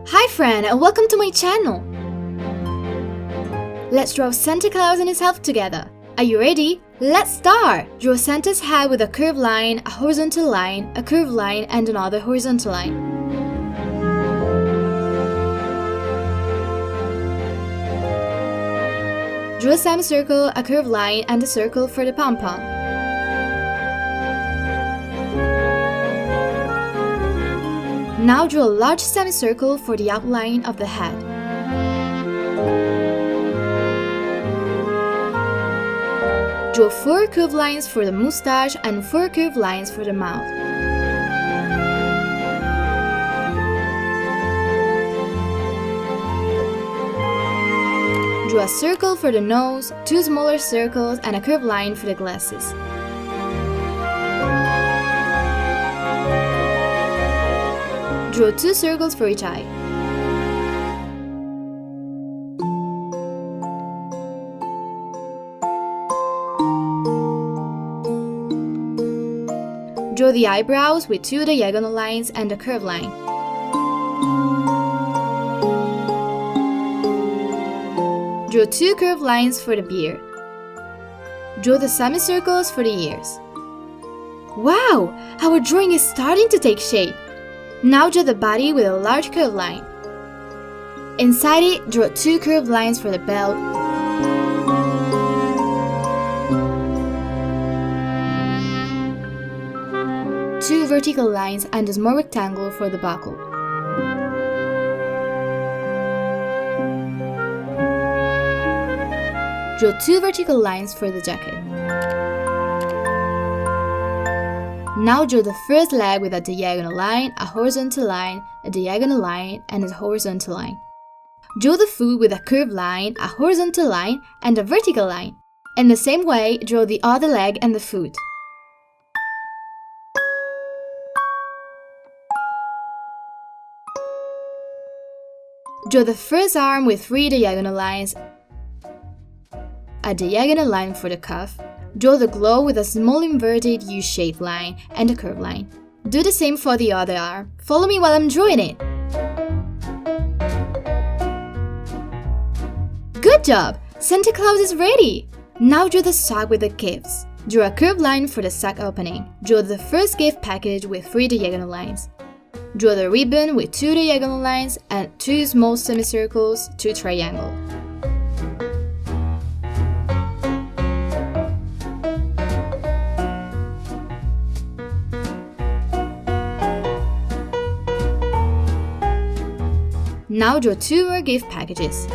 Hi friend, and welcome to my channel! Let's draw Santa Claus and his elf together. Are you ready? Let's start! Draw Santa's head with a curved line, a horizontal line, a curved line, and another horizontal line. Draw a semicircle, a curved line, and a circle for the pom-pom. Now draw a large semicircle for the outline of the head. Draw 4 curved lines for the mustache and 4 curved lines for the mouth. Draw a circle for the nose, 2 smaller circles, and a curved line for the glasses. Draw 2 circles for each eye. Draw the eyebrows with 2 diagonal lines and a curved line. Draw 2 curved lines for the beard. Draw the semicircles for the ears. Wow! Our drawing is starting to take shape! Now draw the body with a large curved line. Inside it, draw 2 curved lines for the belt. Two vertical lines and a small rectangle for the buckle. Draw 2 vertical lines for the jacket. Now draw the first leg with a diagonal line, a horizontal line, a diagonal line, and a horizontal line. Draw the foot with a curved line, a horizontal line, and a vertical line. In the same way, draw the other leg and the foot. Draw the first arm with 3 diagonal lines, a diagonal line for the cuff. Draw the glove with a small inverted U-shaped line and a curved line. Do the same for the other arm. Follow me while I'm drawing it. Good job! Santa Claus is ready! Now draw the sock with the gifts. Draw a curved line for the sock opening. Draw the first gift package with 3 diagonal lines. Draw the ribbon with 2 diagonal lines and 2 small semicircles, 2 triangles. Now draw 2 more gift packages.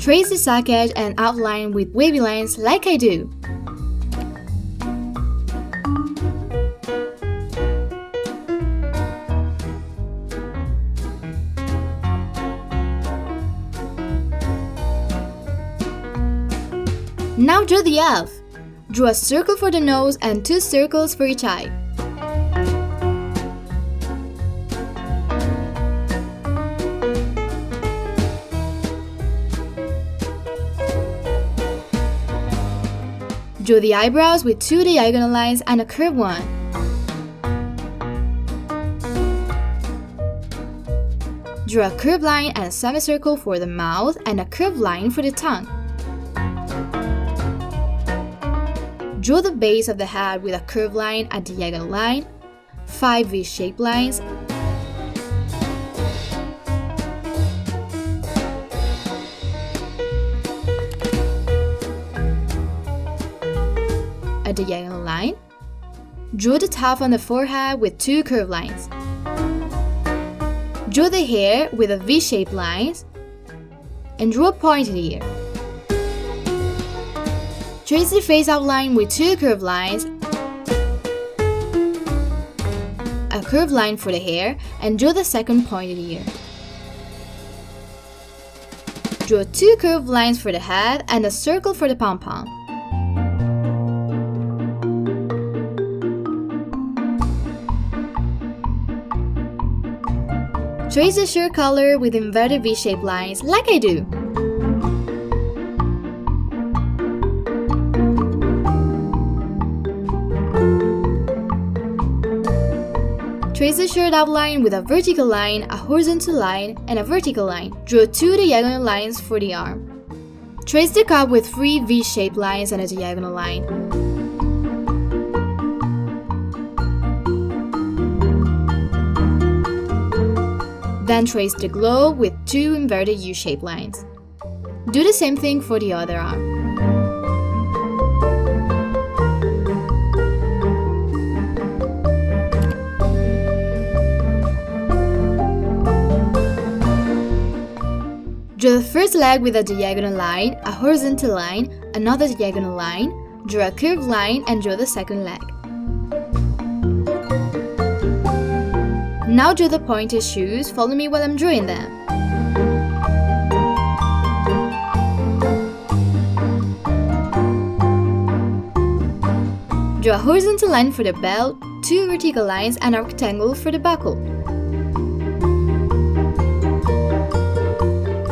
Trace the sock edge and outline with wavy lines like I do. Now draw the elf. Draw a circle for the nose and 2 circles for each eye. Draw the eyebrows with 2 diagonal lines and a curved one. Draw a curved line and a semicircle for the mouth and a curved line for the tongue. Draw the base of the head with a curved line, a diagonal line, 5 V-shaped lines, diagonal line. Draw the tuft on the forehead with 2 curved lines. Draw the hair with a V-shaped lines and draw a pointed ear. Trace the face outline with 2 curved lines, a curved line for the hair, and draw the second pointed ear. Draw 2 curved lines for the head and a circle for the pom-pom. Trace the shirt collar with inverted V-shaped lines like I do. Trace the shirt outline with a vertical line, a horizontal line, and a vertical line. Draw 2 diagonal lines for the arm. Trace the cup with 3 V-shaped lines and a diagonal line. Then trace the glove with 2 inverted U-shaped lines. Do the same thing for the other arm. Draw the first leg with a diagonal line, a horizontal line, another diagonal line, draw a curved line, and draw the second leg. Now draw the pointed shoes, follow me while I'm drawing them. Draw a horizontal line for the belt, 2 vertical lines, and a rectangle for the buckle.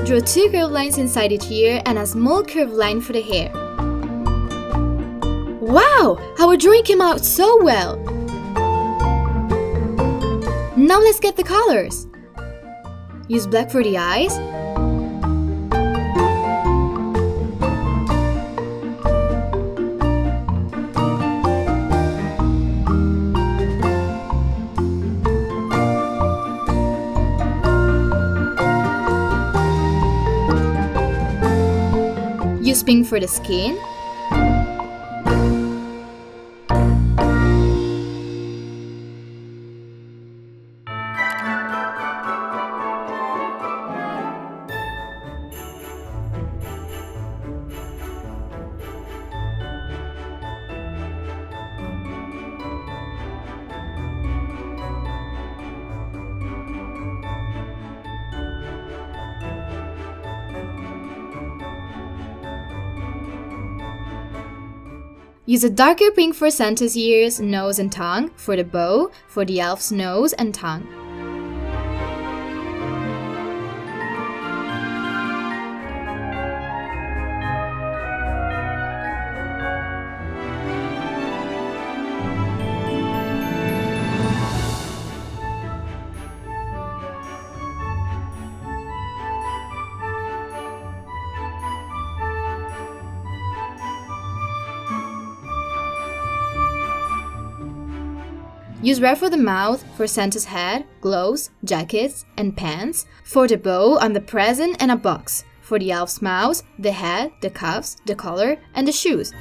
Draw 2 curved lines inside each ear and a small curved line for the hair. Wow! Our drawing came out so well! Now let's get the colors. Use black for the eyes. Use pink for the skin. Use a darker pink for Santa's ears, nose and tongue, for the bow, for the elf's nose and tongue. Use red for the mouth, for Santa's head, gloves, jackets, and pants, for the bow on the present and a box, for the elf's mouth, the head, the cuffs, the collar, and the shoes.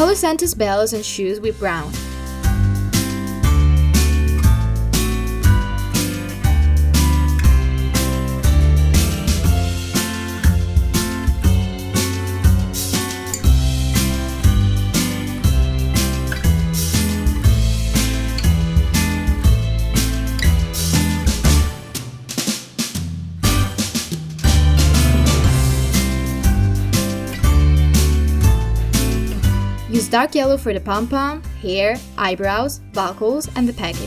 Color Santa's bells and shoes with brown. Use dark yellow for the pom-pom, hair, eyebrows, buckles, and the package.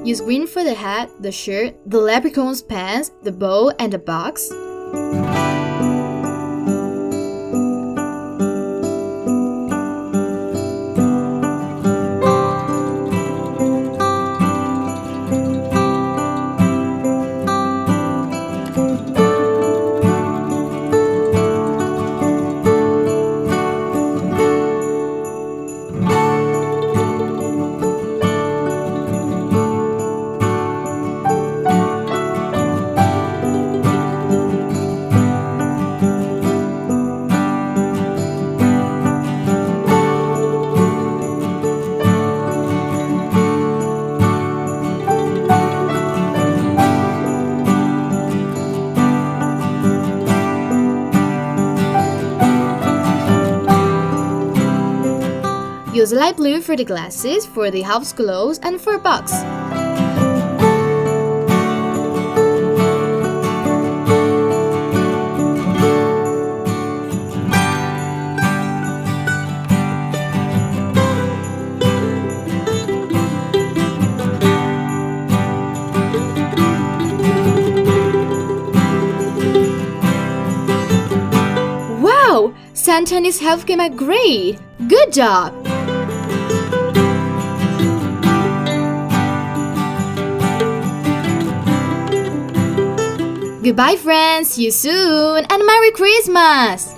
Use green for the hat, the shirt, the leprechaun's pants, the bow, and the box. Use light blue for the glasses, for the house clothes, and for a box. Wow! Santa and his help came out great! Good job! Goodbye friends, see you soon, and Merry Christmas!